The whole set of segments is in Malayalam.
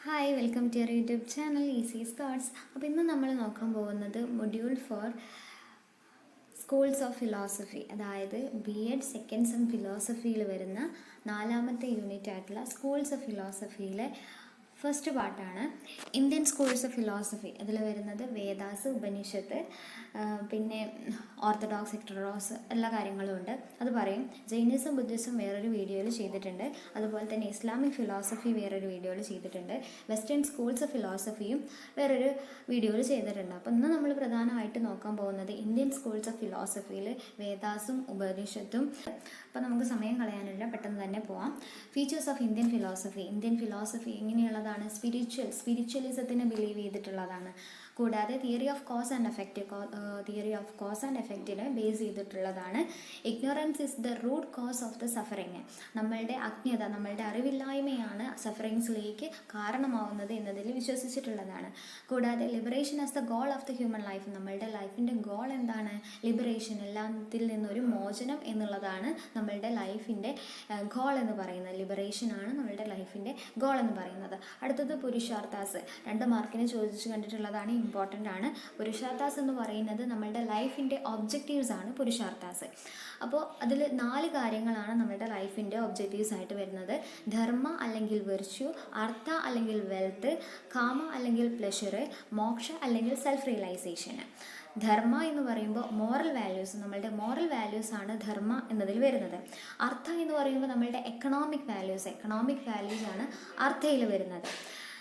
Hi, welcome to your YouTube channel easy Scotts. അപ്പോൾ ഇന്ന് നമ്മൾ നോക്കാൻ പോകുന്നത് module four schools of philosophy, അതായത് BEd സെക്കൻഡ് സെം ഫിലോസഫിയിൽ വരുന്ന 4ാമത്തെ യൂണിറ്റ് ആയിട്ടുള്ള സ്കൂൾസ് ഓഫ് ഫിലോസഫിയിലെ ഫസ്റ്റ് പാർട്ടാണ് ഇന്ത്യൻ സ്കൂൾസ് ഓഫ് ഫിലോസഫി. അതിൽ വരുന്നത് വേദാസ്, ഉപനിഷത്ത്, പിന്നെ ഓർത്തഡോക്സ്, ഹെറ്ററോഡോക്സ് എല്ലാ കാര്യങ്ങളും ഉണ്ട്. അത് പറയും. ജൈനിസം, ബുദ്ധിസം വേറൊരു വീഡിയോയിൽ ചെയ്തിട്ടുണ്ട്. അതുപോലെ തന്നെ ഇസ്ലാമിക് ഫിലോസഫി വേറൊരു വീഡിയോയിൽ ചെയ്തിട്ടുണ്ട്. വെസ്റ്റേൺ സ്കൂൾസ് ഓഫ് ഫിലോസഫിയും വേറൊരു വീഡിയോയിൽ ചെയ്തിട്ടുണ്ട്. അപ്പോൾ ഇന്ന് നമ്മൾ പ്രധാനമായിട്ട് നോക്കാൻ പോകുന്നത് ഇന്ത്യൻ സ്കൂൾസ് ഓഫ് ഫിലോസഫിയിൽ വേദാസും ഉപനിഷത്തും. അപ്പോൾ നമുക്ക് സമയം കളയാനില്ല, പെട്ടെന്ന് തന്നെ പോവാം. Features of Indian philosophy. Indian philosophy എങ്ങനെയുള്ളതാണ്? സ്പിരിച്വലിസത്തിനെ ബിലീവ് ചെയ്തിട്ടുള്ളതാണ്. കൂടാതെ തിയറി ഓഫ് കോസ് ആൻഡ് എഫക്റ്റിനെ ബേസ് ചെയ്തിട്ടുള്ളതാണ്. Ignorance is the root cause of the suffering. നമ്മളുടെ അജ്ഞത, നമ്മളുടെ അറിവില്ലായ്മയാണ് സഫറിങ്സിലേക്ക് കാരണമാവുന്നത് എന്നതിൽ വിശ്വസിച്ചിട്ടുള്ളതാണ്. കൂടാതെ liberation as the goal of the human life. നമ്മളുടെ ലൈഫിൻ്റെ ഗോൾ എന്താണ്? ലിബറേഷൻ, എല്ലാത്തിൽ നിന്നൊരു മോചനം എന്നുള്ളതാണ് നമ്മളുടെ ലൈഫിൻ്റെ ഗോൾ എന്ന് പറയുന്നത്. ലിബറേഷനാണ് നമ്മളുടെ ലൈഫിൻ്റെ ഗോൾ എന്ന് പറയുന്നത്. അടുത്തത് പുരുഷാർത്ഥാസ്. 2 മാർക്കിന് ചോദിച്ചു കണ്ടിട്ടുള്ളതാണ്, ഇമ്പോർട്ടൻ്റ് ആണ്. പുരുഷാർത്ഥാസ് എന്ന് പറയുന്നത് നമ്മളുടെ ലൈഫിൻ്റെ ഒബ്ജക്റ്റീവ്സ് ആണ് പുരുഷാർത്ഥാസ്. അപ്പോൾ അതിൽ 4 കാര്യങ്ങളാണ് നമ്മളുടെ ലൈഫിൻ്റെ ഒബ്ജക്റ്റീവ്സ് ആയിട്ട് വരുന്നത്. ധർമ്മ അല്ലെങ്കിൽ വെർച്യു, അർത്ഥ അല്ലെങ്കിൽ വെൽത്ത്, കാമ അല്ലെങ്കിൽ പ്ലഷർ, മോക്ഷ അല്ലെങ്കിൽ സെൽഫ് റിയലൈസേഷൻ. ധർമ്മ എന്ന് പറയുമ്പോൾ മോറൽ വാല്യൂസ്, നമ്മളുടെ മോറൽ വാല്യൂസ് ആണ് ധർമ്മ എന്നതിൽ വരുന്നത്. അർത്ഥ എന്ന് പറയുമ്പോൾ നമ്മളുടെ എക്കണോമിക് വാല്യൂസ് ആണ് അർത്ഥയിൽ വരുന്നത്.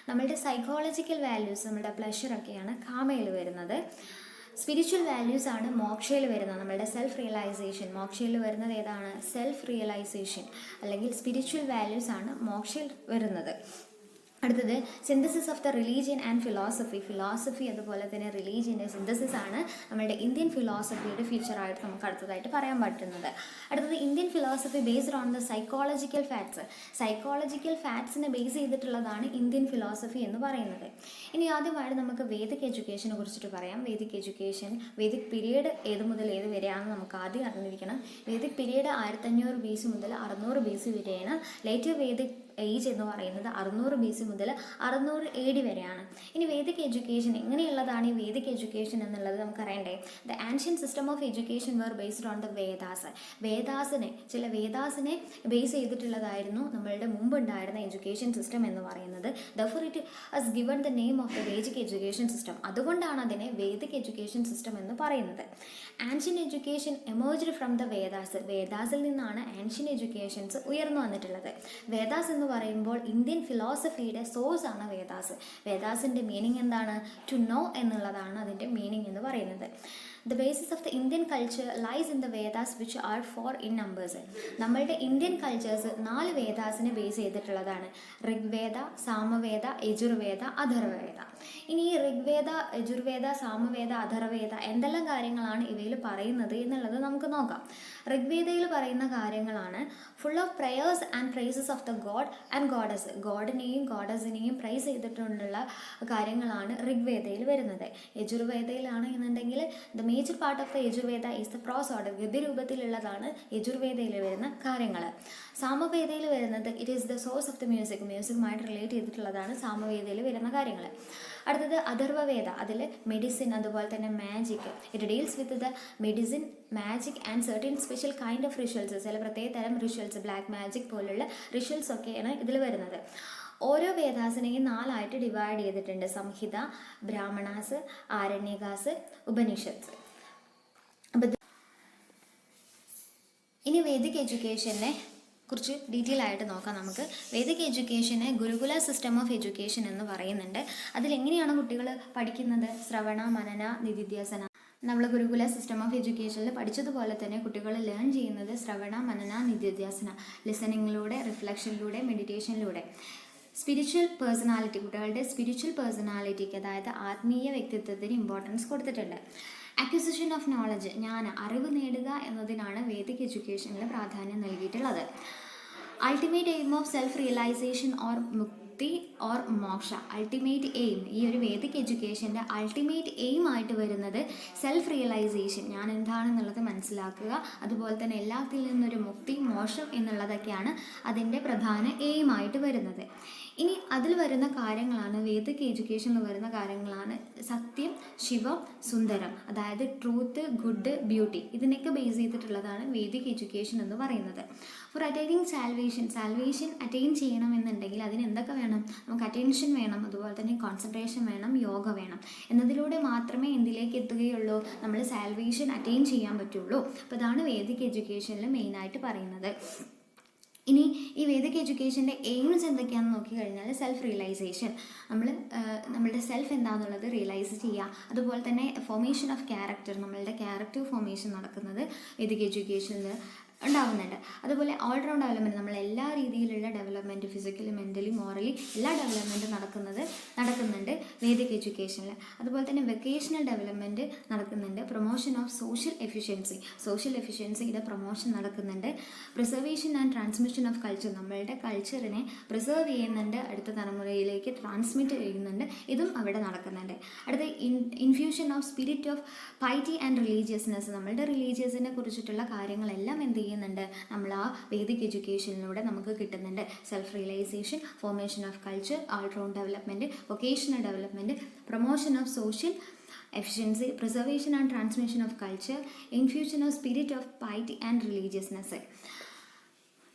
നമ്മളുടെ സൈക്കോളജിക്കൽ വാല്യൂസ്, നമ്മളുടെ പ്ലഷറൊക്കെയാണ് കാമയിൽ വരുന്നത്. സ്പിരിച്വൽ വാല്യൂസ് ആണ് മോക്ഷയിൽ വരുന്നത്. നമ്മളുടെ സെൽഫ് റിയലൈസേഷൻ, മോക്ഷയിൽ വരുന്നത് ഏതാണ്? സെൽഫ് റിയലൈസേഷൻ അല്ലെങ്കിൽ സ്പിരിച്വൽ വാല്യൂസ് ആണ് മോക്ഷയിൽ വരുന്നത്. അടുത്തത് synthesis of the religion and philosophy അതുപോലെ തന്നെ റിലീജിയൻ്റെ സിന്തസിസ് ആണ് നമ്മളുടെ ഇന്ത്യൻ ഫിലോസഫിയുടെ ഫീച്ചറായിട്ട് നമുക്ക് അടുത്തതായിട്ട് പറയാൻ പറ്റുന്നത്. അടുത്തത് Indian philosophy based on the psychological ഫാക്ട്സിനെ ബേസ് ചെയ്തിട്ടുള്ളതാണ് ഇന്ത്യൻ ഫിലോസഫി എന്ന് പറയുന്നത്. ഇനി ആദ്യമായിട്ട് നമുക്ക് വേദിക് എഡ്യൂക്കേഷനെ കുറിച്ചിട്ട് പറയാം. വേദിക് പീരീഡ് ഏത് മുതൽ ഏത് വരെയാണെന്ന് നമുക്ക് ആദ്യം അറിഞ്ഞിരിക്കണം. വേദിക് പീരീഡ് 1500 BC മുതൽ 600 BC വരെയാണ്. ലേറ്റർ വേദിക് ഏജ് എന്ന് പറയുന്നത് 600 BC മുതൽ 600 AD വരെയാണ്. ഇനി വേദിക് എഡ്യൂക്കേഷൻ എങ്ങനെയുള്ളതാണ്? ഈ വേദിക് എഡ്യൂക്കേഷൻ എന്നുള്ളത് നമുക്കറിയണ്ടേ. The ancient system of education were based on the വേദാസിനെ ബേസ് ചെയ്തിട്ടുള്ളതായിരുന്നു നമ്മളുടെ മുമ്പ് ഉണ്ടായിരുന്ന എഡ്യൂക്കേഷൻ സിസ്റ്റം എന്ന് പറയുന്നത്. Therefore it has given the name of the Vedic education system. അതുകൊണ്ടാണ് അതിനെ വേദിക് എഡ്യൂക്കേഷൻ സിസ്റ്റം എന്ന് പറയുന്നത്. Ancient education emerged from the വേദാസിൽ നിന്നാണ് ആൻഷ്യൻ എഡ്യൂക്കേഷൻസ് ഉയർന്നു വന്നിട്ടുള്ളത്. വേദാസ് എന്ന് പറയുമ്പോൾ ഇന്ത്യൻ ഫിലോസഫിയുടെ സോഴ്സ് ആണ് വേദാസിൻ്റെ മീനിങ് എന്താണ്? ടു നോ എന്നുള്ളതാണ് അതിൻ്റെ മീനിങ് എന്ന് പറയുന്നത്. The basis of the Indian culture lies in the Vedas which are 4 in numbers. നമ്മളുടെ ഇന്ത്യൻ കൾച്ചേഴ്സ് 4 വേദാസിനെ ബേസ് ചെയ്തിട്ടുള്ളതാണ്. ഋഗ്വേദ, സാമവേദ, യജുർവേദ, അഥർവവേദ. ഇനി ഈ ഋഗ്വേദ, യജുർവേദ, സാമവേദ, അഥർവവേദ എന്തെല്ലാം കാര്യങ്ങളാണ് ഇവയിൽ പറയുന്നത് എന്നുള്ളത് നമുക്ക് നോക്കാം. ഋഗ്വേദയിൽ പറയുന്ന കാര്യങ്ങളാണ് full of prayers and praises of the god and goddess. ഗോഡിനെയും ഗോഡസിനെയും പ്രൈസ് ചെയ്തിട്ടുള്ള കാര്യങ്ങളാണ് ഋഗ്വേദയിൽ വരുന്നത്. യജുർവേദയിലാണ് എന്നുണ്ടെങ്കിൽ the major part of the Yajurveda is the prose order. ഗദ്യരൂപത്തിലുള്ളതാണ് യജുർവേദയിൽ വരുന്ന കാര്യങ്ങൾ. സാമവേദയിൽ വരുന്നത് it is the source of the മ്യൂസിക്കുമായിട്ട് റിലേറ്റ് ചെയ്തിട്ടുള്ളതാണ് സാമവേദയിൽ വരുന്ന കാര്യങ്ങൾ. അടുത്തത് അഥർവവേദ. അതിൽ മെഡിസിൻ അതുപോലെ തന്നെ magic. It deals with the medicine, magic and certain special kind of rituals. ചില പ്രത്യേക തരം റിച്വൽസ്, ബ്ലാക്ക് മാജിക് പോലുള്ള റിച്വൽസ് ഒക്കെയാണ് ഇതിൽ വരുന്നത്. ഓരോ വേദാസിനെയും 4 ആയിട്ട് ഡിവൈഡ് ചെയ്തിട്ടുണ്ട്. സംഹിത, ബ്രാഹ്മണാസ്, ആരണ്യകാസ്, ഉപനിഷത്ത്. ഇനി വേദിക് എഡ്യൂക്കേഷനെ കുറിച്ച് ഡീറ്റെയിൽ ആയിട്ട് നോക്കാം നമുക്ക്. വേദിക് എഡ്യൂക്കേഷനെ ഗുരുകുല സിസ്റ്റം ഓഫ് എഡ്യൂക്കേഷൻ എന്ന് പറയുന്നുണ്ട്. അതിലെങ്ങനെയാണ് കുട്ടികൾ പഠിക്കുന്നത്? ശ്രവണ, മനന, നിധിധ്യാസന. നമ്മൾ ഗുരുകുല സിസ്റ്റം ഓഫ് എഡ്യൂക്കേഷനിൽ പഠിച്ചതുപോലെ തന്നെ കുട്ടികൾ ലേൺ ചെയ്യുന്നത് ശ്രവണ, മനന, നിധിധ്യാസന, ലിസണിങ്ങിലൂടെ, റിഫ്ലക്ഷനിലൂടെ, മെഡിറ്റേഷനിലൂടെ. സ്പിരിച്വൽ പേഴ്സണാലിറ്റി, കുട്ടികളുടെ സ്പിരിച്വൽ പേഴ്സണാലിറ്റിക്ക്, അതായത് ആത്മീയ വ്യക്തിത്വത്തിന് ഇമ്പോർട്ടൻസ് കൊടുത്തിട്ടുണ്ട്. അക്വിസിഷൻ ഓഫ് നോളജ്, അറിവ് നേടുക എന്നതിനാണ് വേദിക് എഡ്യൂക്കേഷനിൽ പ്രാധാന്യം നൽകിയിട്ടുള്ളത്. Ultimate aim of self realisation or mukti or moksha. Ultimate aim, ഈ ഒരു വേദിക് എഡ്യൂക്കേഷൻ്റെ അൾട്ടിമേറ്റ് എയിം ആയിട്ട് വരുന്നത് സെൽഫ് റിയലൈസേഷൻ, ഞാൻ എന്താണെന്നുള്ളത് മനസ്സിലാക്കുക, അതുപോലെ തന്നെ എല്ലാത്തിൽ നിന്നൊരു മുക്തി, മോക്ഷം എന്നുള്ളതൊക്കെയാണ് അതിൻ്റെ പ്രധാന എയിമായിട്ട് വരുന്നത്. ഇനി അതിൽ വരുന്ന കാര്യങ്ങളാണ്, വേദിക് എഡ്യൂക്കേഷനിൽ വരുന്ന കാര്യങ്ങളാണ് സത്യം, ശിവം, സുന്ദരം, അതായത് ട്രൂത്ത്, ഗുഡ്, ബ്യൂട്ടി. ഇതിനൊക്കെ ബേസ് ചെയ്തിട്ടുള്ളതാണ് വേദിക് എഡ്യൂക്കേഷൻ എന്ന് പറയുന്നത്. ഫോർ അറ്റൈനിങ് സാൽവേഷൻ അറ്റൈൻ ചെയ്യണമെന്നുണ്ടെങ്കിൽ അതിന് എന്തൊക്കെ വേണം? നമുക്ക് അറ്റൻഷൻ വേണം, അതുപോലെ തന്നെ കോൺസെൻട്രേഷൻ വേണം, യോഗ വേണം. എന്നതിലൂടെ മാത്രമേ എന്തിലേക്ക് എത്തുകയുള്ളൂ? നമ്മൾ സാൽവേഷൻ അറ്റൈൻ ചെയ്യാൻ പറ്റുള്ളൂ. അപ്പോൾ അതാണ് വേദിക് എഡ്യൂക്കേഷനിൽ മെയിനായിട്ട് പറയുന്നത്. ഇനി ഈ വേദിക് എഡ്യൂക്കേഷൻ്റെ എയിംസ് എന്തൊക്കെയാണെന്ന് നോക്കിക്കഴിഞ്ഞാൽ സെൽഫ് റിയലൈസേഷൻ, നമ്മളുടെ സെൽഫ് എന്താണെന്നുള്ളത് റിയലൈസ് ചെയ്യുക. അതുപോലെ തന്നെ ഫോർമേഷൻ ഓഫ് ക്യാരക്ടർ, നമ്മളുടെ ക്യാരക്ടർ ഫോർമേഷൻ നടക്കുന്നത് വേദിക് എഡ്യൂക്കേഷനിൽ ഉണ്ടാവുന്നുണ്ട്. അതുപോലെ ഓൾറൗണ്ട് ഡെവലപ്മെൻറ്റ്, നമ്മൾ എല്ലാ രീതിയിലുള്ള ഡെവലപ്മെൻറ്റ്, ഫിസിക്കലി, മെൻ്റലി, മോറലി എല്ലാ ഡെവലപ്മെൻറ്റും നടക്കുന്നുണ്ട് വേദിക് എഡ്യൂക്കേഷനിൽ. അതുപോലെ തന്നെ വെക്കേഷണൽ ഡെവലപ്മെൻറ്റ് നടക്കുന്നുണ്ട്. പ്രൊമോഷൻ ഓഫ് സോഷ്യൽ എഫിഷ്യൻസിയുടെ പ്രൊമോഷൻ നടക്കുന്നുണ്ട്. Preservation and transmission of culture, നമ്മളുടെ കൾച്ചറിനെ പ്രിസർവ് ചെയ്യുന്നുണ്ട്, അടുത്ത തലമുറയിലേക്ക് ട്രാൻസ്മിറ്റ് ചെയ്യുന്നുണ്ട്. ഇതും അവിടെ നടക്കുന്നുണ്ട്. അടുത്ത infusion of spirit of piety and religiousness, നമ്മളുടെ റിലീജിയസിനെ കുറിച്ചിട്ടുള്ള കാര്യങ്ങളെല്ലാം എന്ത് ചെയ്യുന്നുണ്ട്? നമ്മൾ ആ വേദിക് എഡ്യൂക്കേഷനിലൂടെ നമുക്ക് കിട്ടുന്നുണ്ട്. Self realisation, formation of culture, all round development, vocational development, promotion of social efficiency, preservation and transmission of culture, infusion of spirit of piety and religiousness.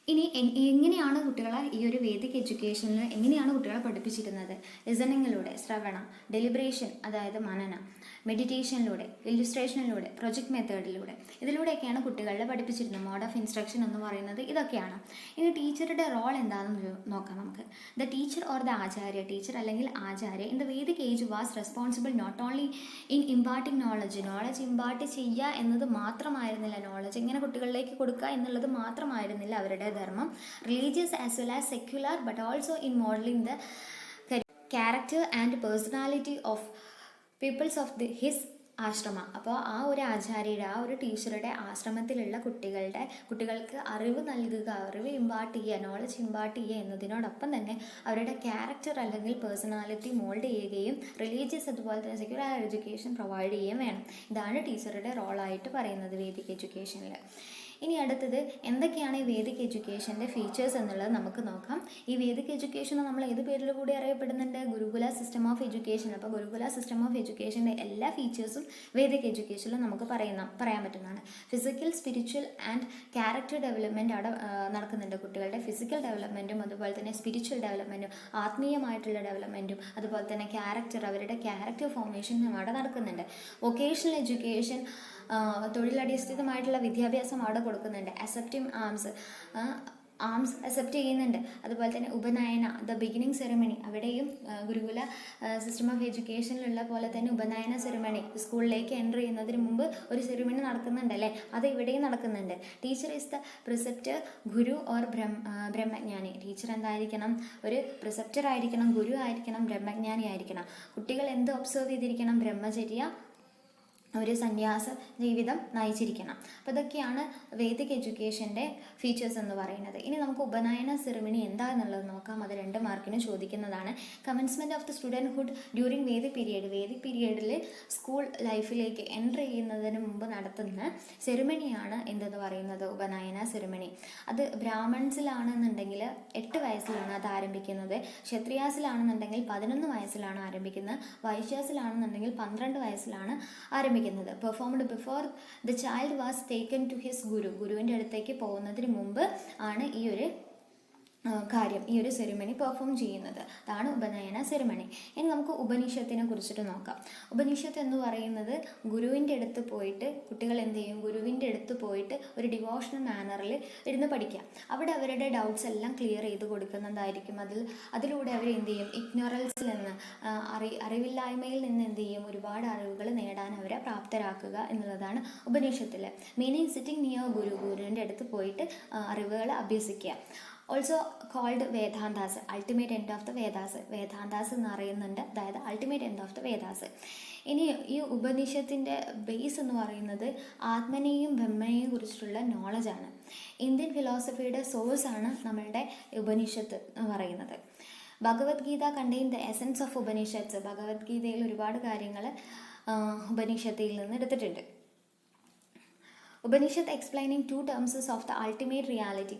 ഇനി എങ്ങനെയാണ് കുട്ടികളെ ഈ ഒരു വേദിക് എഡ്യൂക്കേഷനിൽ എങ്ങനെയാണ് കുട്ടികളെ പഠിപ്പിച്ചിരുന്നത്? ലിസണിങ്ങിലൂടെ, ശ്രവണം, ഡെലിബ്രേഷൻ അതായത് മനനം, മെഡിറ്റേഷനിലൂടെ, ഇല്ലുസ്ട്രേഷനിലൂടെ, പ്രൊജക്ട് മെത്തേഡിലൂടെ, ഇതിലൂടെയൊക്കെയാണ് കുട്ടികളെ പഠിപ്പിച്ചിരുന്നത്. മോഡ് ഓഫ് ഇൻസ്ട്രക്ഷൻ എന്ന് പറയുന്നത് ഇതൊക്കെയാണ്. ഇനി ടീച്ചറുടെ റോൾ എന്താണെന്ന് നോക്കാം നമുക്ക്. The teacher or the acharya, teacher അല്ലെങ്കിൽ acharya in the Vedic age was responsible not only in imparting knowledge impart ചെയ്യുക എന്നത് മാത്രമായിരുന്നില്ല, നോളജ് എങ്ങനെ കുട്ടികളിലേക്ക് കൊടുക്കുക എന്നുള്ളത് മാത്രമായിരുന്നില്ല അവരുടെ ധർമ്മം. Religious as well as secular but also in modelling the character and personality of people's of his ആശ്രമ. അപ്പോൾ ആ ഒരു ആചാര്യയുടെ, ആ ഒരു ടീച്ചറുടെ ആശ്രമത്തിലുള്ള കുട്ടികൾക്ക് അറിവ് നൽകുക, അറിവ് ഇമ്പാർട്ട് ചെയ്യുക, നോളജ് ഇമ്പാർട്ട് ചെയ്യുക എന്നതിനോടൊപ്പം തന്നെ അവരുടെ ക്യാരക്ടർ അല്ലെങ്കിൽ പേഴ്സണാലിറ്റി മോൾഡ് ചെയ്യുകയും റിലീജിയസ് അതുപോലെ തന്നെ സെക്യുലർ എഡ്യൂക്കേഷൻ പ്രൊവൈഡ് ചെയ്യുകയും വേണം. ഇതാണ് ടീച്ചറുടെ റോളായിട്ട് പറയുന്നത് വേദിക് എഡ്യൂക്കേഷനിൽ. ഇനി അടുത്തത് എന്തൊക്കെയാണ് ഈ വേദിക് എഡ്യൂക്കേഷൻ്റെ ഫീച്ചേഴ്സ് എന്നുള്ളത് നമുക്ക് നോക്കാം. ഈ വേദിക് എഡ്യൂക്കേഷൻ നമ്മൾ ഏത് പേരിൽ കൂടി അറിയപ്പെടുന്നുണ്ട്? ഗുരുകുല സിസ്റ്റം ഓഫ് എഡ്യൂക്കേഷൻ. അപ്പോൾ ഗുരുകുല സിസ്റ്റം ഓഫ് എഡ്യൂക്കേഷൻ്റെ എല്ലാ ഫീച്ചേഴ്സും വേദിക് എഡ്യൂക്കേഷനിൽ നമുക്ക് പറയാൻ പറ്റുന്നതാണ്. Physical, spiritual and character development അവിടെ നടക്കുന്നുണ്ട്. കുട്ടികളുടെ ഫിസിക്കൽ ഡെവലപ്മെൻറ്റും അതുപോലെ തന്നെ സ്പിരിച്വൽ ഡെവലപ്മെൻറ്റും ആത്മീയമായിട്ടുള്ള ഡെവലപ്മെൻറ്റും അതുപോലെ തന്നെ അവരുടെ ക്യാരക്ടർ ഫോർമേഷനും അവിടെ നടക്കുന്നുണ്ട്. വൊക്കേഷണൽ എഡ്യൂക്കേഷൻ, തൊഴിലധിഷ്ഠിതമായിട്ടുള്ള വിദ്യാഭ്യാസം അവിടെ കൊടുക്കുന്നുണ്ട്. അക്സെപ്റ്റിംഗ് ആംസ് അക്സെപ്റ്റ് ചെയ്യുന്നുണ്ട്. അതുപോലെ തന്നെ ഉപനയന, ദ ബിഗിനിങ് സെറിമണി, അവിടെയും ഗുരുകുല സിസ്റ്റം ഓഫ് എഡ്യൂക്കേഷനിലുള്ള പോലെ തന്നെ ഉപനയന സെറിമണി, സ്കൂളിലേക്ക് എൻ്റർ ചെയ്യുന്നതിന് മുമ്പ് ഒരു സെറിമണി നടക്കുന്നുണ്ടല്ലേ, അത് ഇവിടെയും നടക്കുന്നുണ്ട്. Teacher is the preceptor, guru or brahmajnani. Teacher എന്തായിരിക്കണം? ഒരു പ്രിസെപ്റ്റർ ആയിരിക്കണം, ഗുരു ആയിരിക്കണം, ബ്രഹ്മജ്ഞാനി ആയിരിക്കണം. കുട്ടികൾ എന്ത് ഒബ്സർവ് ചെയ്തിരിക്കണം? ബ്രഹ്മചര്യ, ഒരു സന്യാസ ജീവിതം നയിച്ചിരിക്കണം. അപ്പോൾ ഇതൊക്കെയാണ് വേദിക് എഡ്യൂക്കേഷൻ്റെ ഫീച്ചേഴ്സ് എന്ന് പറയുന്നത്. ഇനി നമുക്ക് ഉപനയന സെറിമണി എന്താണെന്നുള്ളത് നോക്കാം. അത് 2 മാർക്കിന് ചോദിക്കുന്നതാണ്. Commencement of the studenthood during Vedic പീരിയഡിൽ സ്കൂൾ ലൈഫിലേക്ക് എൻ്റർ ചെയ്യുന്നതിന് മുമ്പ് നടത്തുന്ന സെറിമണിയാണ് എന്തെന്ന് പറയുന്നത്? ഉപനയന സെറിമണി. അത് ബ്രാഹ്മൺസിലാണെന്നുണ്ടെങ്കിൽ 8 വയസ്സിലാണ് അത് ആരംഭിക്കുന്നത്. ക്ഷത്രിയാസിലാണെന്നുണ്ടെങ്കിൽ 11 വയസ്സിലാണ് ആരംഭിക്കുന്നത്. വൈശ്യാസിലാണെന്നുണ്ടെങ്കിൽ 12 വയസ്സിലാണ് ആരംഭിക്കുന്നത്. Performed before the child was taken to his ഗുരുവിൻ്റെ അടുത്തേക്ക് പോകുന്നതിന് മുമ്പ് ആണ് ഈ ഒരു സെറിമണി പെർഫോം ചെയ്യുന്നത്. അതാണ് ഉപനയന സെറിമണി. ഇനി നമുക്ക് ഉപനിഷത്തിനെ കുറിച്ചിട്ട് നോക്കാം. ഉപനിഷത്ത് എന്ന് പറയുന്നത് ഗുരുവിൻ്റെ അടുത്ത് പോയിട്ട് കുട്ടികൾ എന്ത് ചെയ്യും? ഗുരുവിൻ്റെ അടുത്ത് പോയിട്ട് ഒരു ഡിവോഷണൽ മാനറിൽ ഇരുന്ന് പഠിക്കാം. അവിടെ അവരുടെ ഡൗട്ട്സ് എല്ലാം ക്ലിയർ ചെയ്ത് കൊടുക്കുന്നതായിരിക്കും. അതിലൂടെ അവർ എന്ത് ചെയ്യും? ഇഗ്നോറൻസിൽ നിന്ന്, അറിവില്ലായ്മയിൽ നിന്ന് എന്ത് ചെയ്യും? ഒരുപാട് അറിവുകൾ നേടാൻ അവരെ പ്രാപ്തരാക്കുക എന്നുള്ളതാണ് ഉപനിഷത്തിൽ. മീനിങ് സിറ്റിംഗ് നിയർ ഗുരുവിൻ്റെ അടുത്ത് പോയിട്ട് അറിവുകൾ അഭ്യസിക്കുക. Also called Vedantas, ultimate end of the Vedantas എന്ന് അറിയുന്നുണ്ട്, അതായത് ultimate end of the Vedas. ഇനി ഈ ഉപനിഷത്തിൻ്റെ ബേസ് എന്ന് പറയുന്നത് ആത്മനെയും ബ്രഹ്മനെയും കുറിച്ചിട്ടുള്ള നോളജാണ്. ഇന്ത്യൻ ഫിലോസഫിയുടെ സോഴ്സാണ് നമ്മളുടെ ഉപനിഷത്ത് എന്ന് പറയുന്നത്. Bhagavad Gita contain the essence of Upanishads. ഭഗവത്ഗീതയിൽ ഒരുപാട് കാര്യങ്ങൾ ഉപനിഷത്തിൽ നിന്ന് എടുത്തിട്ടുണ്ട്. Upanishad explaining 2 terms of the ultimate reality.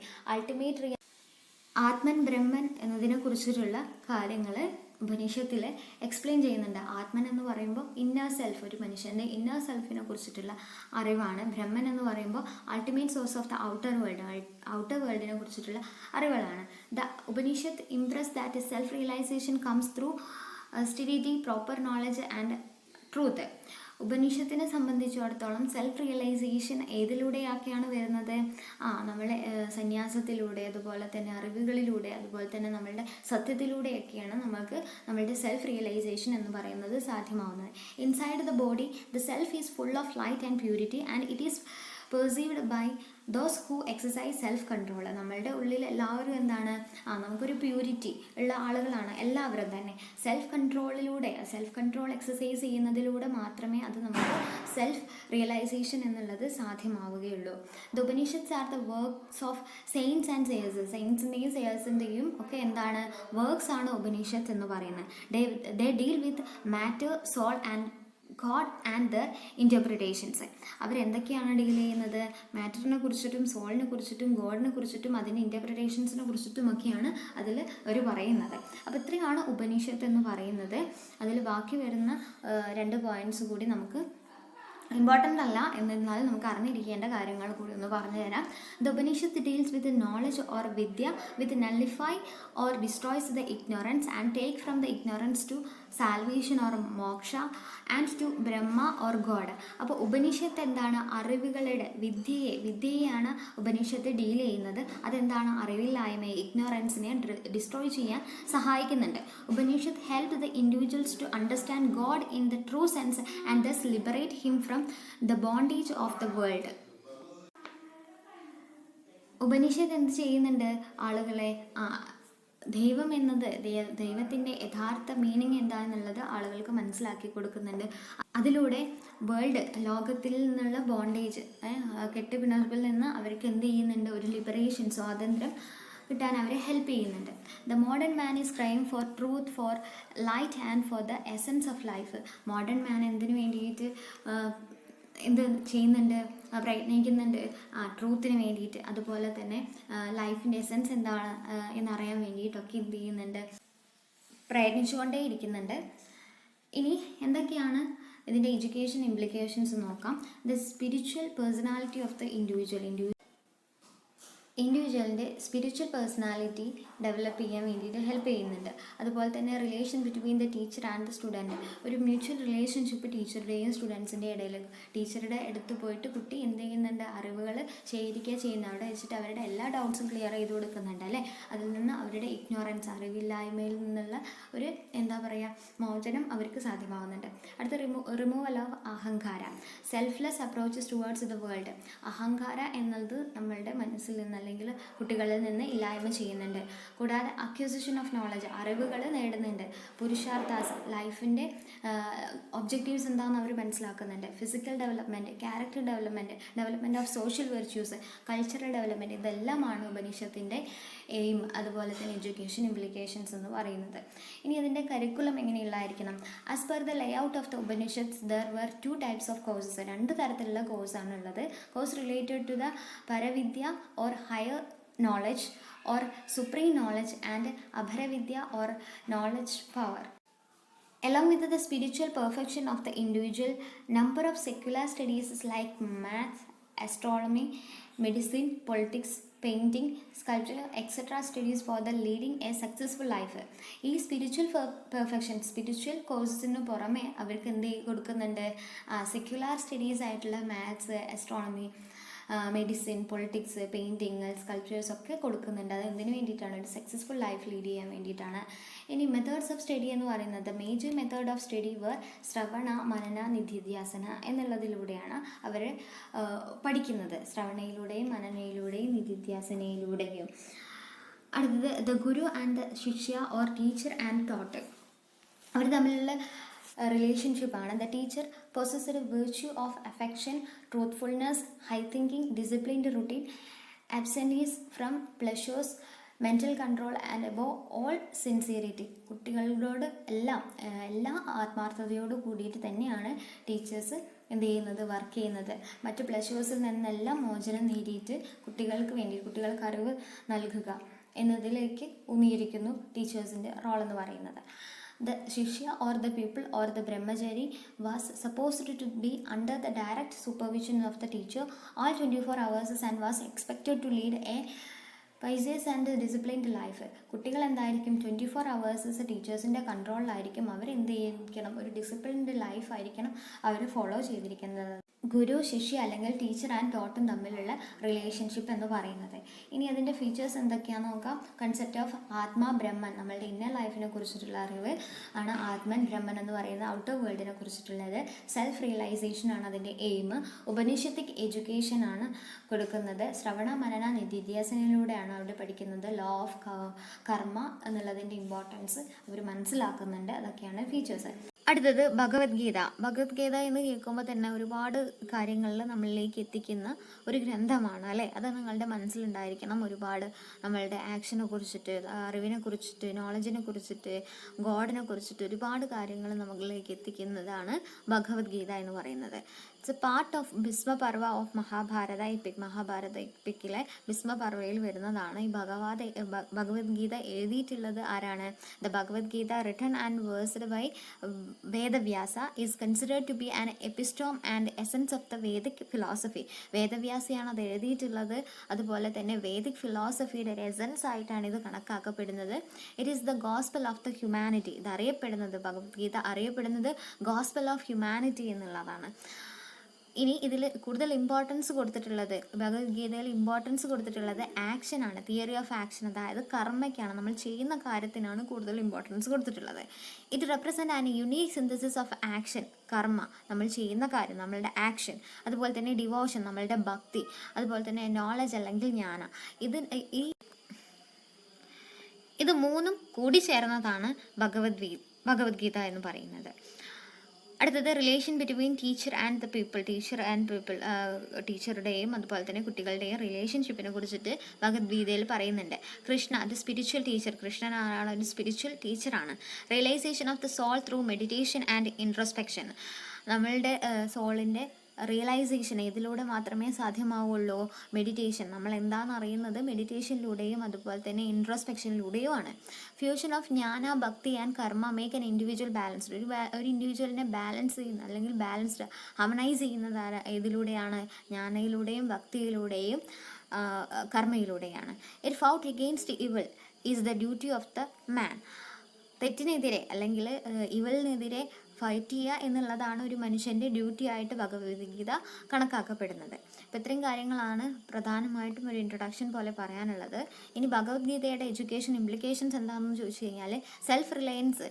Atman Brahman എന്നതിനെ കുറിച്ചിട്ടുള്ള കാര്യങ്ങൾ ഉപനിഷത്തിൽ എക്സ്പ്ലെയിൻ ചെയ്യുന്നുണ്ട്. ആത്മൻ എന്ന് പറയുമ്പോൾ ഇന്നർ സെൽഫ്, ഒരു മനുഷ്യൻ്റെ ഇന്നർ സെൽഫിനെ കുറിച്ചിട്ടുള്ള അറിവാണ്. ബ്രഹ്മൻ എന്ന് പറയുമ്പോൾ ultimate source of the outer വേൾഡിനെ കുറിച്ചിട്ടുള്ള അറിവുകളാണ്. The Upanishad impress that self realisation comes through steadity, proper knowledge and truth. ഉപനിഷത്തിനെ സംബന്ധിച്ചിടത്തോളം സെൽഫ് റിയലൈസേഷൻ ഏതിലൂടെയൊക്കെയാണ് വരുന്നത്? നമ്മളെ സന്യാസത്തിലൂടെ, അതുപോലെ തന്നെ അറിവുകളിലൂടെ, അതുപോലെ തന്നെ നമ്മളുടെ സത്യത്തിലൂടെയൊക്കെയാണ് നമ്മളുടെ സെൽഫ് റിയലൈസേഷൻ എന്ന് പറയുന്നത് സാധ്യമാവുന്നത്. Inside the body the self is full of light and purity and it is perceived by those who exercise self control. നമ്മളുടെ ഉള്ളിൽ എല്ലാവരും എന്താണ്, നമുക്കൊരു പ്യൂരിറ്റി ഉള്ള ആളുകളാണ് എല്ലാവരും തന്നെ. സെൽഫ് കൺട്രോൾ എക്സസൈസ് ചെയ്യുന്നതിലൂടെ മാത്രമേ അത് നമുക്ക് സെൽഫ് റിയലൈസേഷൻ എന്നുള്ളത് സാധ്യമാവുകയുള്ളൂ. The Upanishads are the works of saints and seers. സെയിൻസിൻ്റെയും സെയേഴ്സിൻ്റെയും ഒക്കെ എന്താണ്, വർക്ക്സ് ആണ് ഉപനിഷത്ത് എന്ന് പറയുന്നത്. They deal with matter, soul and god and the interpretations. അവരെന്തൊക്കെയാണ് ഡീൽ ചെയ്യുന്നത്? മാറ്ററിനെ കുറിച്ചിട്ടും, സോളിനെ കുറിച്ചിട്ടും, ഗോഡിനെ കുറിച്ചിട്ടും, അതിൻ്റെ ഇൻ്റർപ്രിട്ടേഷൻസിനെ കുറിച്ചിട്ടും ഒക്കെയാണ് അതിൽ അവർ പറയുന്നത്. അപ്പോൾ ഇത്രയാണ് ഉപനിഷത്ത് എന്ന് പറയുന്നത്. അതിൽ ബാക്കി വരുന്ന 2 പോയിൻറ്റ്സ് കൂടി നമുക്ക് ഇമ്പോർട്ടൻ്റ് അല്ല, എന്നിരുന്നാലും നമുക്ക് അറിഞ്ഞിരിക്കേണ്ട കാര്യങ്ങൾ കൂടി ഒന്ന് പറഞ്ഞു തരാം. The Upanishad deals with knowledge or vidya with nullify or destroys the ignorance and take from the ignorance to salvation or moksha and to Brahma or god. അപ്പോൾ ഉപനിഷത്ത് എന്താണ്? അറിവുകളുടെ വിദ്യയെയാണ് ഉപനിഷത്ത് ഡീൽ ചെയ്യുന്നത്. അതെന്താണ്? അറിവില്ലായ്മയെ, ഇഗ്നോറൻസിനെ ഡിസ്ട്രോയ് ചെയ്യാൻ സഹായിക്കുന്നുണ്ട്. Upanishad help the individuals to understand god in the true sense and thus liberate him from the bondage of the world. Upanishad എന്ത് ചെയ്യുന്നുണ്ട്? ആളുകളെ ദൈവം എന്നത്, ദൈവത്തിൻ്റെ യഥാർത്ഥ മീനിങ് എന്താണെന്നുള്ളത് ആളുകൾക്ക് മനസ്സിലാക്കി കൊടുക്കുന്നുണ്ട്. അതിലൂടെ ലോകത്തിൽ നിന്നുള്ള ബോണ്ടേജ്, കെട്ടുപിണർപ്പിൽ നിന്ന് അവർക്ക് എന്ത് ചെയ്യുന്നുണ്ട്? ഒരു ലിബറേഷൻ, സ്വാതന്ത്ര്യം കിട്ടാൻ അവരെ ഹെൽപ്പ് ചെയ്യുന്നുണ്ട്. The modern man is crime for truth, for light and for the essence of life. Modern man എന്തിനു വേണ്ടിയിട്ട് എന്ത് ചെയ്യുന്നുണ്ട്? പ്രയത്നിക്കുന്നുണ്ട് ട്രൂത്തിന് വേണ്ടിയിട്ട്, അതുപോലെ തന്നെ ലൈഫിൻ്റെ എസൻസ് എന്താണ് എന്നറിയാൻ വേണ്ടിയിട്ടൊക്കെ എന്ത് ചെയ്യുന്നുണ്ട്? പ്രയത്നിച്ചുകൊണ്ടേ ഇരിക്കുന്നുണ്ട്. ഇനി എന്തൊക്കെയാണ് ഇതിൻ്റെ എഡ്യൂക്കേഷൻ ഇംപ്ലിക്കേഷൻസ് നോക്കാം. The spiritual personality of the ഇൻഡിവിജ്വലിൻ്റെ സ്പിരിച്വൽ പേഴ്സണാലിറ്റി ഡെവലപ്പ് ചെയ്യാൻ വേണ്ടിയിട്ട് ഹെൽപ്പ് ചെയ്യുന്നുണ്ട്. അതുപോലെ തന്നെ relation between the teacher and the student, ഒരു മ്യൂച്വൽ റിലേഷൻഷിപ്പ് ടീച്ചറുടെയും സ്റ്റുഡൻസിൻ്റെ ഇടയിൽ. ടീച്ചറുടെ അടുത്ത് പോയിട്ട് കുട്ടി എന്ത് ചെയ്യുന്നുണ്ട്? അറിവുകൾ ശേഖരിക്കുക ചെയ്യുന്ന, അവിടെ വെച്ചിട്ട് അവരുടെ എല്ലാ ഡൗട്ട്സും ക്ലിയർ ചെയ്ത് കൊടുക്കുന്നുണ്ട് അല്ലേ. അതിൽ നിന്ന് അവരുടെ ഇഗ്നോറൻസ്, അറിവില്ലായ്മയിൽ നിന്നുള്ള ഒരു മോചനം അവർക്ക് സാധ്യമാകുന്നുണ്ട്. അടുത്ത removal of ahankara, selfless approaches towards the world. Ahankara എന്നത് നമ്മളുടെ മനസ്സിൽ നിന്ന് അല്ലെങ്കിൽ കുട്ടികളിൽ നിന്ന് ഇല്ലായ്മ ചെയ്യുന്നുണ്ട്. കൂടാതെ അക്യൂസിഷൻ ഓഫ് നോളജ്, അറിവുകൾ നേടുന്നുണ്ട്. പുരുഷാർത്ഥാസ്, ലൈഫിൻ്റെ ഒബ്ജക്റ്റീവ്സ് എന്താണെന്ന് അവർ മനസ്സിലാക്കുന്നുണ്ട്. Physical development, character development of social virtues, cultural development, ഇതെല്ലാമാണ് ഉപനിഷത്തിൻ്റെ എയിം. അതുപോലെ തന്നെ എഡ്യൂക്കേഷൻ ഇംപ്ലിക്കേഷൻസ് എന്ന് പറയുന്നത്. ഇനി അതിൻ്റെ കരിക്കുലം എങ്ങനെയുള്ളതായിരിക്കണം? As per the layout of the Upanishads there were 2 types of courses. 2 തരത്തിലുള്ള കോഴ്സാണ് ഉള്ളത്. Course related to the paravidya or higher knowledge or supreme knowledge and abharavidya or knowledge power. Along with the spiritual perfection of the individual, number of secular studies like math, astronomy, medicine, politics, painting, sculpture, etc. studies for the leading a successful life. ഈ സ്പിരിച്വൽ സ്പിരിച്വൽ കോഴ്സിന് പുറമെ അവർക്ക് എന്ത് കൊടുക്കുന്നുണ്ട്? സെക്യുലാർ സ്റ്റഡീസ് ആയിട്ടുള്ള maths, astronomy, medicine, politics, painting, sculptures ഒക്കെ കൊടുക്കുന്നുണ്ട്. അത് എന്തിനു വേണ്ടിയിട്ടാണ്? ഒരു സക്സസ്ഫുൾ ലൈഫ് ലീഡ് ചെയ്യാൻ വേണ്ടിയിട്ടാണ്. ഇനി മെത്തേഡ്സ് ഓഫ് സ്റ്റഡി എന്ന് പറയുന്നത്, മേജർ മെത്തേഡ് ഓഫ് സ്റ്റഡി ശ്രവണ, മനന, നിധിധ്യാസന എന്നുള്ളതിലൂടെയാണ് അവർ പഠിക്കുന്നത്. ശ്രവണയിലൂടെയും മനനയിലൂടെയും നിധിധ്യാസനയിലൂടെയും. അടുത്തത് the guru and the shishya or teacher and taught. അവർ തമ്മിലുള്ള റിലേഷൻഷിപ്പാണ്. The teacher possessed a virtue of affection, truthfulness, high thinking, disciplined routine, abstinence from pleasures, mental control and above all sincerity. കുട്ടികളോട് എല്ലാ ആത്മാർത്ഥതയോട് കൂടിയിട്ട് തന്നെയാണ് ടീച്ചേഴ്സ് എന്ത് ചെയ്യുന്നത്? വർക്ക് ചെയ്യുന്നത്. മറ്റു പ്ലഷേഴ്സിൽ നിന്നെല്ലാം മോചനം നേടിയിട്ട് കുട്ടികൾക്ക് അറിവ് നൽകുക എന്നതിലേക്ക് ഊന്നിയിരിക്കുന്നു ടീച്ചേഴ്സിൻ്റെ റോൾ എന്ന് പറയുന്നത്. The Shishya or the pupil or the Brahmachari was supposed to be under the direct supervision of the teacher all 24 hours and was expected to lead a pious and disciplined life. കുട്ടികൾ എന്തായിരിക്കും 24 hours ടീച്ചേഴ്സിൻ്റെ കൺട്രോളിലായിരിക്കും. അവരെന്ത് ചെയ്യിക്കണം, ഒരു ഡിസിപ്ലിൻഡ് ലൈഫ് ആയിരിക്കണം അവർ ഫോളോ ചെയ്തിരിക്കുന്നത്. ഗുരു ശിഷ്യ അല്ലെങ്കിൽ ടീച്ചർ ആൻഡ് ടോട്ടും തമ്മിലുള്ള റിലേഷൻഷിപ്പ് എന്ന് പറയുന്നത്. ഇനി അതിൻ്റെ ഫീച്ചേഴ്സ് എന്തൊക്കെയാണെന്ന് നോക്കാം. കൺസെപ്റ്റ് ഓഫ് ആത്മാ ബ്രഹ്മൻ, നമ്മളുടെ ഇന്നർ ലൈഫിനെ കുറിച്ചിട്ടുള്ള അറിവ് ആണ് ആത്മൻ ബ്രഹ്മൻ എന്ന് പറയുന്ന ഔട്ടർ വേൾഡിനെ കുറിച്ചിട്ടുള്ളത്. സെൽഫ് റിയലൈസേഷൻ ആണ് അതിൻ്റെ എയിം. ഉപനിഷത്തിക് എഡ്യൂക്കേഷൻ ആണ് കൊടുക്കുന്നത്. ശ്രവണ മനന നിധിധ്യാസനയിലൂടെയാണ് അവിടെ പഠിക്കുന്നത്. ലോ ഓഫ് കർമ്മ എന്നുള്ളതിൻ്റെ ഇമ്പോർട്ടൻസ് അവർ മനസ്സിലാക്കുന്നുണ്ട്. അതൊക്കെയാണ് ഫീച്ചേഴ്സ്. അടുത്തത് ഭഗവത്ഗീത. ഭഗവത്ഗീത എന്ന് കേൾക്കുമ്പോൾ തന്നെ ഒരുപാട് കാര്യങ്ങളിൽ നമ്മളിലേക്ക് എത്തിക്കുന്ന ഒരു ഗ്രന്ഥമാണ് അല്ലേ. അത് നിങ്ങളുടെ മനസ്സിലുണ്ടായിരിക്കണം. ഒരുപാട് നമ്മളുടെ ആക്ഷനെ കുറിച്ചിട്ട്, അറിവിനെ കുറിച്ചിട്ട്, നോളജിനെ കുറിച്ചിട്ട്, ഗോഡിനെ കുറിച്ചിട്ട് ഒരുപാട് കാര്യങ്ങൾ നമ്മളിലേക്ക് എത്തിക്കുന്നതാണ് ഭഗവത്ഗീത എന്ന് പറയുന്നത്. It's a part of Bhishmaparva of Mahabharata epic. Mahabharata എപ്പിക്കിലെ ഭീഷ്മപർവയിൽ വരുന്നതാണ് ഈ ഭഗവത്ഗീത. എഴുതിയിട്ടുള്ളത് ആരാണ്? The Bhagavad Gita written and versed by Vedavyasa is considered to be an epitome and essence of the Vedic philosophy. വേദവ്യാസിയാണ് അത് എഴുതിയിട്ടുള്ളത്. അതുപോലെ തന്നെ വേദിക് ഫിലോസഫിയുടെ ഒരു എസൻസ് ആയിട്ടാണ് ഇത് കണക്കാക്കപ്പെടുന്നത്. It is the gospel of the humanity. ഇത് അറിയപ്പെടുന്നത്, ഭഗവത്ഗീത അറിയപ്പെടുന്നത് ഗോസ്പൽ ഓഫ് ഹ്യൂമാനിറ്റി എന്നുള്ളതാണ്. ഇനി ഇതിൽ കൂടുതൽ ഇമ്പോർട്ടൻസ് കൊടുത്തിട്ടുള്ളത്, ഭഗവത്ഗീതയിൽ ഇമ്പോർട്ടൻസ് കൊടുത്തിട്ടുള്ളത് ആക്ഷനാണ്, തിയറി ഓഫ് ആക്ഷൻ, അതായത് കർമ്മയ്ക്കാണ്. നമ്മൾ ചെയ്യുന്ന കാര്യത്തിനാണ് കൂടുതൽ ഇമ്പോർട്ടൻസ് കൊടുത്തിട്ടുള്ളത്. It represent an unique synthesis of action. കർമ്മ, നമ്മൾ ചെയ്യുന്ന കാര്യം, നമ്മളുടെ ആക്ഷൻ. അതുപോലെ തന്നെ ഡിവോഷൻ, നമ്മളുടെ ഭക്തി. അതുപോലെ തന്നെ നോളജ് അല്ലെങ്കിൽ ജ്ഞാനം. ഇത് മൂന്നും കൂടി ചേർന്നതാണ് ഭഗവത്ഗീത എന്ന് പറയുന്നത്. അടുത്തത് relation between teacher and the people. ടീച്ചറുടെയും അതുപോലെ തന്നെ കുട്ടികളുടെയും റിലേഷൻഷിപ്പിനെ കുറിച്ചിട്ട് ഭഗവത്ഗീതയിൽ പറയുന്നുണ്ട്. Krishna the spiritual teacher. Krishnan ആരാണ്? ഒരു സ്പിരിച്വൽ ടീച്ചറാണ്. Realisation of the soul through meditation and introspection. നമ്മളുടെ സോളിൻ്റെ റിയലൈസേഷൻ ഇതിലൂടെ മാത്രമേ സാധ്യമാവുള്ളൂ. മെഡിറ്റേഷൻ, നമ്മൾ എന്താണെന്ന് അറിയുന്നത് മെഡിറ്റേഷനിലൂടെയും അതുപോലെ തന്നെ ഇൻട്രോസ്പെക്ഷനിലൂടെയുമാണ്. ഫ്യൂഷൻ ഓഫ് ജ്ഞാന ഭക്തി ആൻഡ് കർമ്മ മേക്ക് ആൻ ഇൻഡിവിജ്വൽ ബാലൻസ്ഡ്. ഒരു ഇൻഡിവിജ്വലിനെ ബാലൻസ് ചെയ്യുന്ന അല്ലെങ്കിൽ ബാലൻസ്ഡ് ഹാർമണൈസ് ചെയ്യുന്നത് ഇതിലൂടെയാണ്? ജ്ഞാനയിലൂടെയും ഭക്തിയിലൂടെയും കർമ്മയിലൂടെയാണ്. It fought against evil is the duty of the man. തെറ്റിനെതിരെ അല്ലെങ്കിൽ ഇവളിനെതിരെ ഫൈറ്റ് ചെയ്യുക എന്നുള്ളതാണ് ഒരു മനുഷ്യൻ്റെ ഡ്യൂട്ടി ആയിട്ട് ഭഗവത്ഗീത കണക്കാക്കപ്പെടുന്നത്. അപ്പോൾ ഇത്രയും കാര്യങ്ങളാണ് പ്രധാനമായിട്ടും ഒരു ഇൻട്രൊഡക്ഷൻ പോലെ പറയാനുള്ളത്. ഇനി ഭഗവത്ഗീതയുടെ എഡ്യൂക്കേഷൻ ഇംപ്ലിക്കേഷൻസ് എന്താണെന്ന് ചോദിച്ചു കഴിഞ്ഞാൽ, self Reliance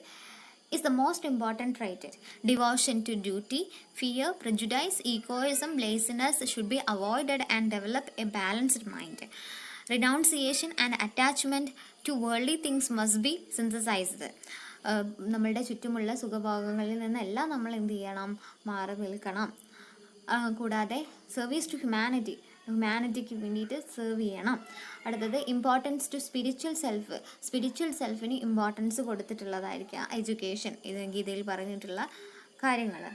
is the most important trait. Devotion to duty, fear, prejudice, egoism, laziness should be avoided and develop a balanced mind. Renunciation and attachment to worldly things must be synthesized. നമ്മളുടെ ചുറ്റുമുള്ള സുഖഭോഗങ്ങളിൽ നിന്നെല്ലാം നമ്മൾ എന്ത് ചെയ്യണം? മാറി നിൽക്കണം. കൂടാതെ സർവീസ് ടു ഹ്യൂമാനിറ്റിക്ക് വേണ്ടിയിട്ട് സെർവ് ചെയ്യണം. അടുത്തത് ഇമ്പോർട്ടൻസ് ടു സ്പിരിച്വൽ സെൽഫിന് ഇമ്പോർട്ടൻസ് കൊടുത്തിട്ടുള്ളതായിരിക്കും എഡ്യൂക്കേഷൻ. ഇത് ഗീതയിൽ പറഞ്ഞിട്ടുള്ള കാര്യങ്ങൾ.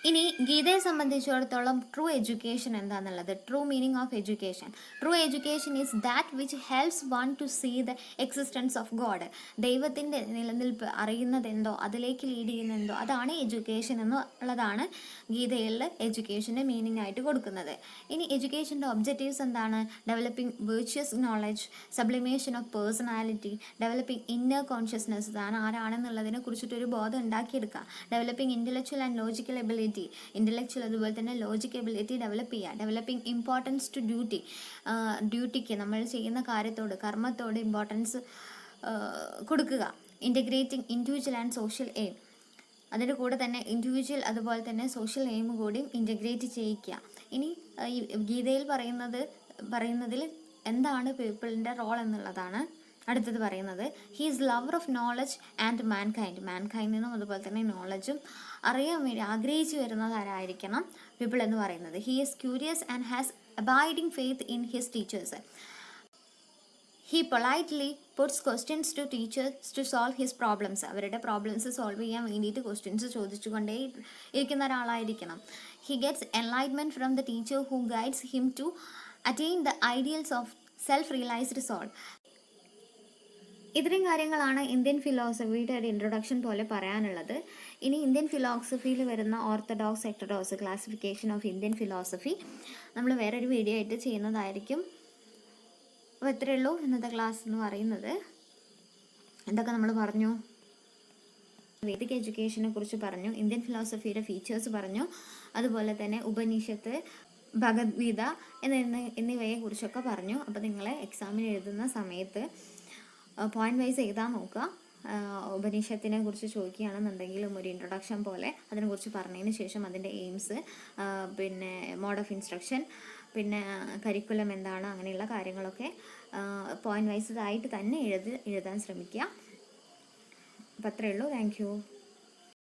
ഇനി ഗീതയെ സംബന്ധിച്ചിടത്തോളം ട്രൂ എഡ്യൂക്കേഷൻ എന്താണെന്നുള്ളത്. True meaning of education. True education is that which helps one to see the existence of God. ദൈവത്തിൻ്റെ നിലനിൽപ്പ് അറിയുന്നതെന്തോ, അതിലേക്ക് ലീഡ് ചെയ്യുന്നതെന്തോ, അതാണ് എഡ്യൂക്കേഷൻ എന്നുള്ളതാണ് ഗീതയിൽ എഡ്യൂക്കേഷൻ്റെ മീനിങ് ആയിട്ട് കൊടുക്കുന്നത്. ഇനി എഡ്യൂക്കേഷൻ്റെ ഒബ്ജക്റ്റീവ്സ് എന്താണ്? Developing virtuous knowledge, sublimation of personality, developing inner consciousness, താൻ ആരാണെന്നുള്ളതിനെ കുറിച്ചിട്ടൊരു ബോധം ഉണ്ടാക്കിയെടുക്കുക. Developing intellectual and logical ability, intellectual അതുപോലെ തന്നെ ലോജിക് എബിലിറ്റി ഡെവലപ്പ് ചെയ്യുക. ഡെവലപ്പിംഗ് ഇമ്പോർട്ടൻസ് ടു ഡ്യൂട്ടിക്ക്, നമ്മൾ ചെയ്യുന്ന കാര്യത്തോട്, കർമ്മത്തോട് ഇമ്പോർട്ടൻസ് കൊടുക്കുക. Integrating individual and social aim, അതിൻ്റെ കൂടെ തന്നെ ഇൻഡിവിജ്വൽ അതുപോലെ തന്നെ സോഷ്യൽ എയിം കൂടിയും ഇൻ്റഗ്രേറ്റ് ചെയ്യിക്കുക. ഇനി ഗീതയിൽ പറയുന്നതിൽ എന്താണ് പീപ്പിളിൻ്റെ റോൾ എന്നുള്ളതാണ് അടുത്തത് പറയുന്നത്. He is lover of knowledge and മാൻകൈൻഡിനും അതുപോലെ തന്നെ നോളജും അറിയാൻ വേണ്ടി ആഗ്രഹിച്ചു വരുന്നത് ആരായിരിക്കണം? പീപ്പിൾ എന്ന് പറയുന്നത്. He is curious and has abiding faith in his teachers. He politely puts questions to teachers to solve his problems. അവരുടെ പ്രോബ്ലംസ് സോൾവ് ചെയ്യാൻ വേണ്ടിയിട്ട് ക്വസ്റ്റ്യൻസ് ചോദിച്ചുകൊണ്ടേ ഇരിക്കുന്ന ഒരാളായിരിക്കണം. He gets enlightenment from the teacher who guides him to attain the ideals of self realised soul. ഇത്രയും കാര്യങ്ങളാണ് ഇന്ത്യൻ ഫിലോസഫിയുടെ ഒരു ഇൻട്രൊഡക്ഷൻ പോലെ പറയാനുള്ളത്. ഇനി ഇന്ത്യൻ ഫിലോസഫിയിൽ വരുന്ന orthodox heterodox classification of Indian philosophy നമ്മൾ വേറൊരു വീഡിയോ ആയിട്ട് ചെയ്യുന്നതായിരിക്കും. അപ്പോൾ ഇത്രയേ ഉള്ളൂ ഇന്നത്തെ ക്ലാസ് എന്ന് പറയുന്നത്. എന്തൊക്കെ നമ്മൾ പറഞ്ഞു? വേദിക് എഡ്യൂക്കേഷനെ കുറിച്ച് പറഞ്ഞു, ഇന്ത്യൻ ഫിലോസഫിയുടെ ഫീച്ചേഴ്സ് പറഞ്ഞു, അതുപോലെ തന്നെ ഉപനിഷത്ത്, ഭഗവത്ഗീത എന്നിവയെ കുറിച്ചൊക്കെ പറഞ്ഞു. അപ്പോൾ നിങ്ങൾ എക്സാമിന് എഴുതുന്ന സമയത്ത് പോയിന്റ് വൈസ് എഴുതാൻ നോക്കുക. ഉപനിഷത്തിനെ കുറിച്ച് ചോദിക്കുകയാണെന്നുണ്ടെങ്കിലും ഒരു ഇൻട്രൊഡക്ഷൻ പോലെ അതിനെക്കുറിച്ച് പറഞ്ഞതിന് ശേഷം അതിൻ്റെ എയിംസ്, പിന്നെ മോഡ് ഓഫ് ഇൻസ്ട്രക്ഷൻ, പിന്നെ കരിക്കുലം എന്താണ്, അങ്ങനെയുള്ള കാര്യങ്ങളൊക്കെ പോയിന്റ് വൈസ് ആയിട്ട് തന്നെ എഴുതാൻ ശ്രമിക്കുക. അപ്പോൾ അത്രയേ ഉള്ളൂ. Thank you.